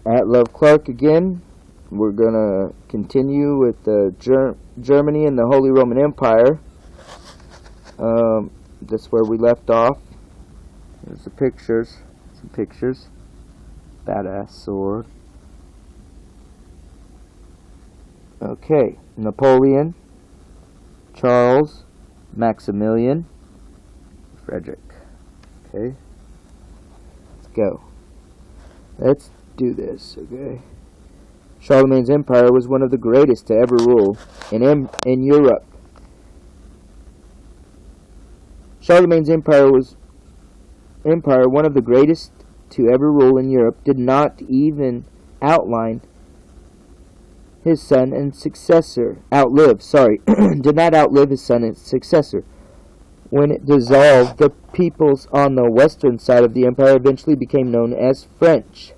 At Love Clark again. We're going to continue with Germany and the Holy Roman Empire. That's where we left off. There's the pictures. Some pictures. Badass sword. Okay. Napoleon, Charles, Maximilian, Frederick. Okay. Let's go. Let's do this, okay? Charlemagne's empire was one of the greatest to ever rule in Europe. Charlemagne's empire was one of the greatest to ever rule in Europe, did not even outlive his son and successor. Did not outlive his son and successor. When it dissolved, the peoples on the western side of the empire eventually became known as French.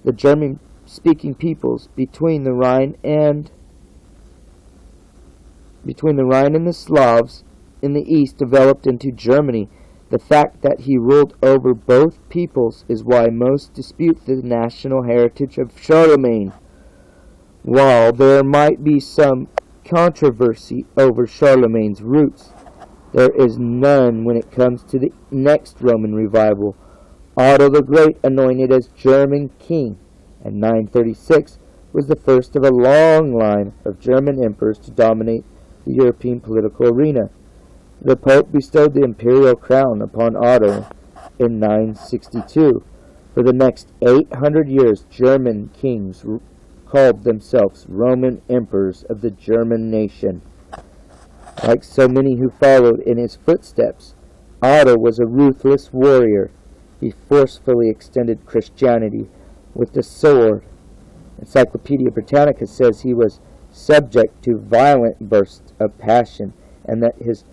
The German-speaking peoples between the Rhine and the Slavs in the east developed into Germany. The fact that he ruled over both peoples is why most dispute the national heritage of Charlemagne. While there might be some controversy over Charlemagne's roots, there is none when it comes to the next Roman revival. Otto the Great, anointed as German king in 936, was the first of a long line of German emperors to dominate the European political arena. The Pope bestowed the imperial crown upon Otto in 962. For the next 800 years, German kings called themselves Roman emperors of the German nation. Like so many who followed in his footsteps, Otto was a ruthless warrior. He forcefully extended Christianity with the sword. Encyclopedia Britannica says he was subject to violent bursts of passion, and that his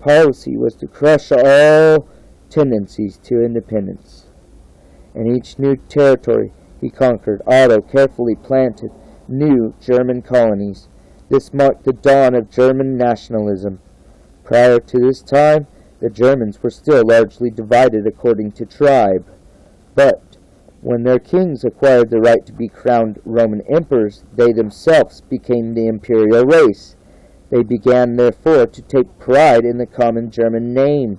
policy was to crush all tendencies to independence. In each new territory he conquered, Otto carefully planted new German colonies. This marked the dawn of German nationalism. Prior to this time, the Germans were still largely divided according to tribe. But when their kings acquired the right to be crowned Roman emperors, they themselves became the imperial race. They began, therefore, to take pride in the common German name.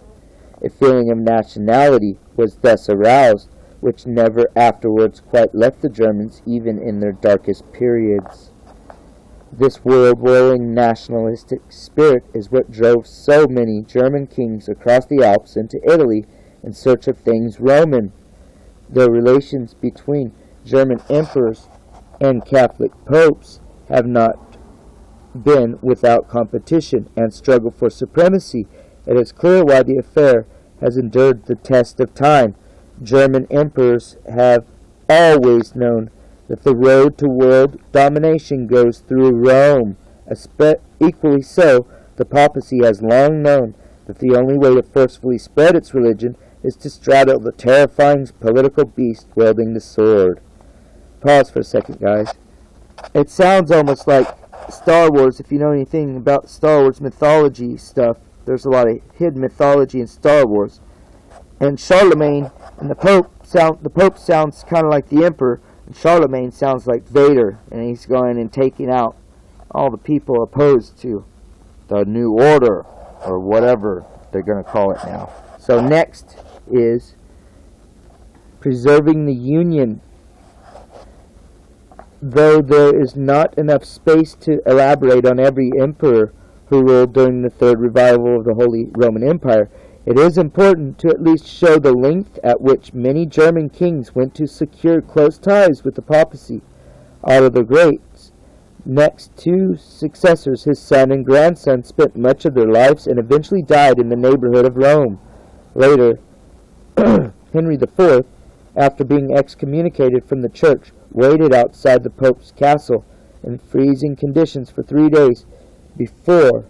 A feeling of nationality was thus aroused, which never afterwards quite left the Germans, even in their darkest periods. This world-warring nationalistic spirit is what drove so many German kings across the Alps into Italy in search of things Roman. The relations between German emperors and Catholic popes have not been without competition and struggle for supremacy. It is clear why the affair has endured the test of time. German emperors have always known that the road to world domination goes through Rome. Equally so, the papacy has long known that the only way to forcefully spread its religion is to straddle the terrifying political beast wielding the sword. Pause for a second, guys. It sounds almost like Star Wars. If you know anything about Star Wars mythology stuff, there's a lot of hidden mythology in Star Wars. And Charlemagne and the Pope sounds kind of like the Emperor, and Charlemagne sounds like Vader, and he's going and taking out all the people opposed to the New Order, or whatever they're going to call it now. So next is preserving the Union. Though there is not enough space to elaborate on every emperor who ruled during the Third Revival of the Holy Roman Empire, it is important to at least show the length at which many German kings went to secure close ties with the papacy. Otto the Great's next two successors, his son and grandson, spent much of their lives and eventually died in the neighborhood of Rome. Later, Henry IV, after being excommunicated from the church, waited outside the Pope's castle in freezing conditions for 3 days before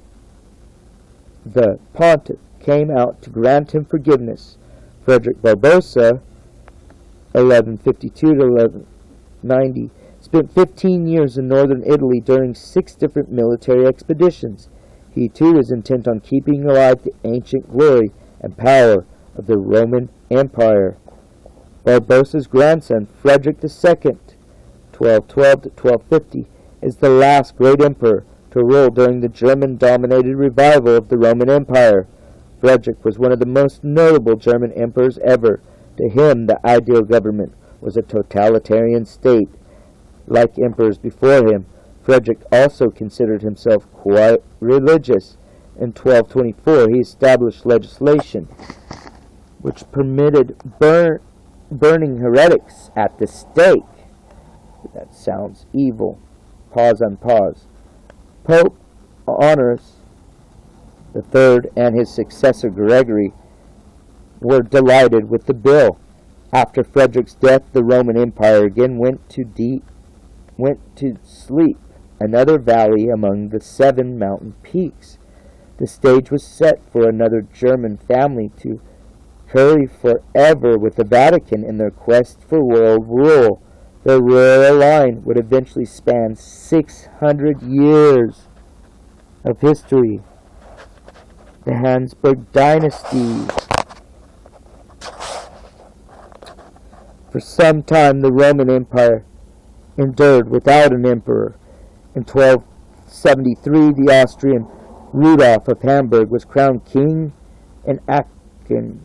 the pontiff came out to grant him forgiveness. Frederick Barbarossa, 1152 to 1190, spent 15 years in northern Italy during 6 different military expeditions. He too is intent on keeping alive the ancient glory and power of the Roman Empire. Barbarossa's grandson, Frederick II, 1212 to 1250, is the last great emperor to rule during the German-dominated revival of the Roman Empire. Frederick was one of the most notable German emperors ever. To him, the ideal government was a totalitarian state. Like emperors before him, Frederick also considered himself quite religious. In 1224, he established legislation which permitted burning heretics at the stake. That sounds evil. Pause on pause. Pope Honors III and his successor Gregory were delighted with the bill. After Frederick's death, the Roman Empire again went to sleep, another valley among the 7 mountain peaks. The stage was set for another German family to curry forever with the Vatican in their quest for world rule. Their royal line would eventually span 600 years of history. The Habsburg dynasty. For some time, the Roman Empire endured without an emperor. In 1273, the Austrian Rudolf of Hamburg was crowned king in Aachen,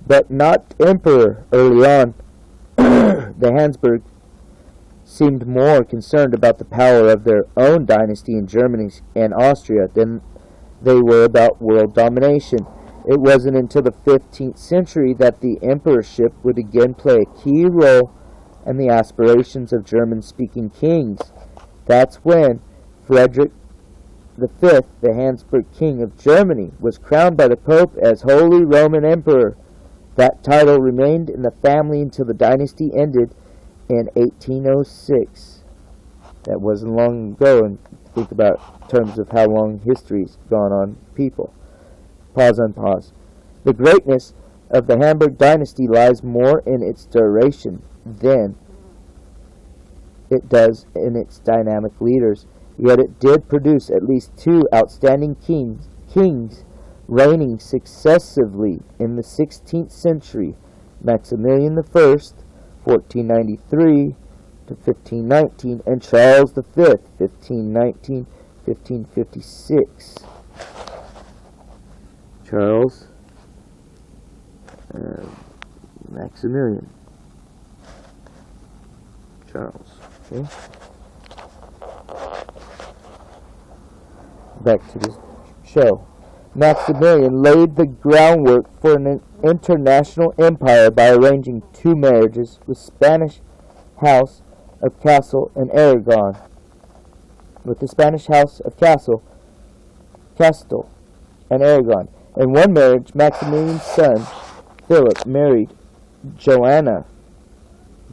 but not emperor early on. The Habsburg seemed more concerned about the power of their own dynasty in Germany and Austria than they were about world domination. It wasn't until the 15th century that the emperorship would again play a key role in the aspirations of German-speaking kings. That's when Frederick V, the Habsburg King of Germany, was crowned by the Pope as Holy Roman Emperor. That title remained in the family until the dynasty ended in 1806. That wasn't long ago, and think about terms of how long history's gone on people. Pause on pause. The greatness of the Hamburg dynasty lies more in its duration than it does in its dynamic leaders. Yet it did produce at least 2 outstanding kings reigning successively in the 16th century, Maximilian I, 1493 to 1519, and Charles V, 1519-1556. Charles Maximilian. Charles. Okay. Back to the show. Maximilian laid the groundwork for an international empire by arranging 2 marriages with Spanish House of Castile and Aragon. With the Spanish House of Castile and Aragon. In one marriage, Maximilian's son, Philip, married Joanna,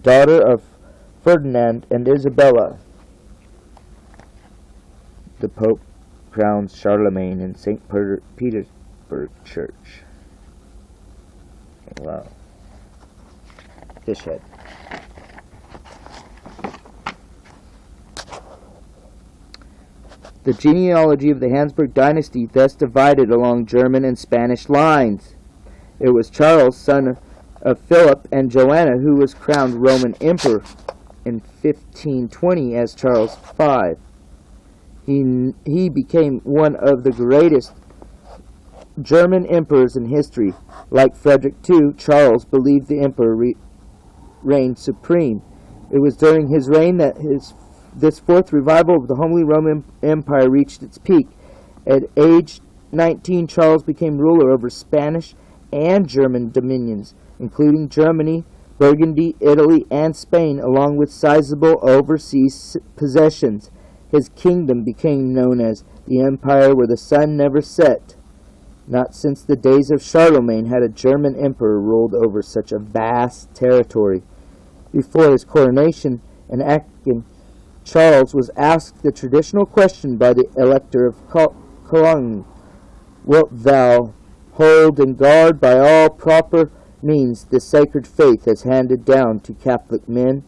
daughter of Ferdinand and Isabella. The Pope crowns Charlemagne in St. Petersburg Church. Wow. Fish head. The genealogy of the Habsburg dynasty thus divided along German and Spanish lines. It was Charles, son of Philip and Joanna, who was crowned Roman emperor in 1520 as Charles V. He became one of the greatest German emperors in history. Like Frederick II, Charles believed the emperor reigned supreme. It was during his reign that this 4th revival of the Holy Roman Empire reached its peak. At age 19, Charles became ruler over Spanish and German dominions, including Germany, Burgundy, Italy, and Spain, along with sizable overseas possessions. His kingdom became known as the Empire where the sun never set. Not since the days of Charlemagne had a German emperor ruled over such a vast territory. Before his coronation in Aachen, Charles was asked the traditional question by the Elector of Cologne, "Wilt thou hold and guard by all proper means the sacred faith as handed down to Catholic men?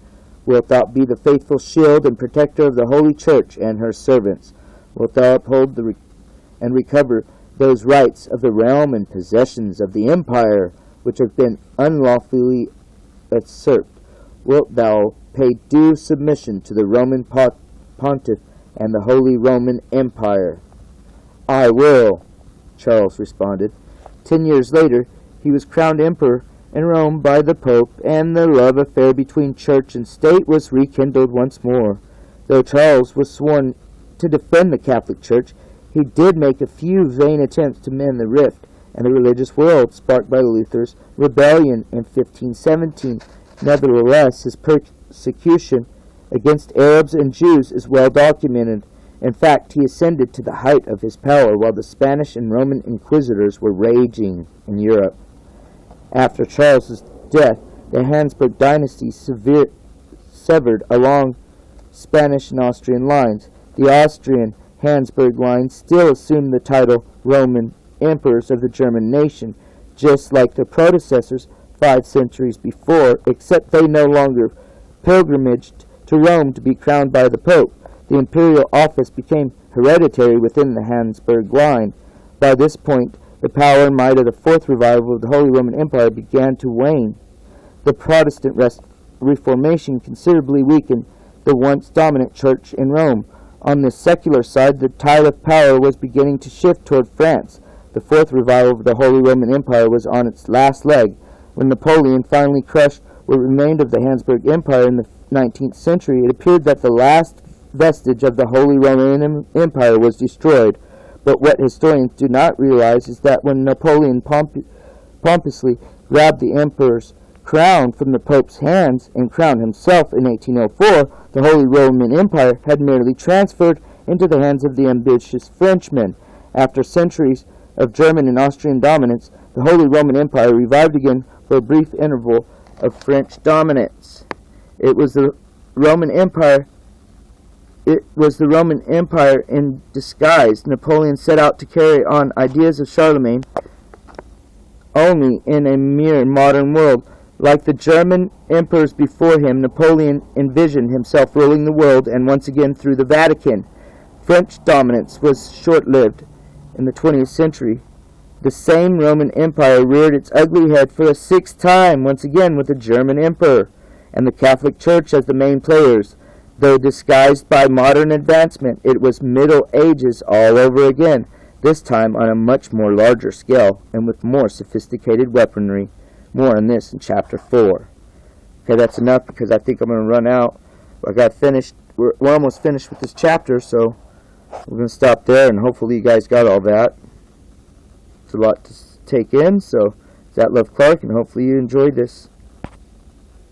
Wilt thou be the faithful shield and protector of the Holy Church and her servants? Wilt thou uphold and recover those rights of the realm and possessions of the empire which have been unlawfully usurped? wilt thou pay due submission to the Roman pontiff and the Holy Roman Empire?" "I will," Charles responded. 10 years later, he was crowned emperor in Rome by the Pope, and the love affair between church and state was rekindled once more. Though Charles was sworn to defend the Catholic Church, he did make a few vain attempts to mend the rift in the religious world sparked by Luther's rebellion in 1517. Nevertheless, his persecution against Arabs and Jews is well documented. In fact, he ascended to the height of his power while the Spanish and Roman inquisitors were raging in Europe. After Charles's death, the Habsburg dynasty severed along Spanish and Austrian lines. The Austrian Habsburg line still assumed the title Roman emperors of the German nation, just like their predecessors 5 centuries before, except they no longer pilgrimaged to Rome to be crowned by the Pope. The imperial office became hereditary within the Habsburg line. By this point, the power and might of the Fourth Revival of the Holy Roman Empire began to wane. The Protestant Reformation considerably weakened the once dominant church in Rome. On the secular side, the tide of power was beginning to shift toward France. The Fourth Revival of the Holy Roman Empire was on its last leg. When Napoleon finally crushed what remained of the Habsburg Empire in the 19th century, it appeared that the last vestige of the Holy Roman Empire was destroyed. But what historians do not realize is that when Napoleon pompously grabbed the emperor's crown from the Pope's hands and crowned himself in 1804, the Holy Roman Empire had merely transferred into the hands of the ambitious Frenchmen. After centuries of German and Austrian dominance, the Holy Roman Empire revived again for a brief interval of French dominance. It was the Roman Empire in disguise. Napoleon set out to carry on ideas of Charlemagne only in a mere modern world. Like the German emperors before him, Napoleon envisioned himself ruling the world, and once again through the Vatican. French dominance was short-lived. In the 20th century, the same Roman Empire reared its ugly head for a 6th time, once again with the German emperor and the Catholic Church as the main players. Though disguised by modern advancement, it was Middle Ages all over again, this time on a much more larger scale and with more sophisticated weaponry. More on this in Chapter 4. Okay, that's enough because I think I'm going to run out. We're almost finished with this chapter, so we're going to stop there, and hopefully you guys got all that. It's a lot to take in, so that Love Clark, and hopefully you enjoyed this.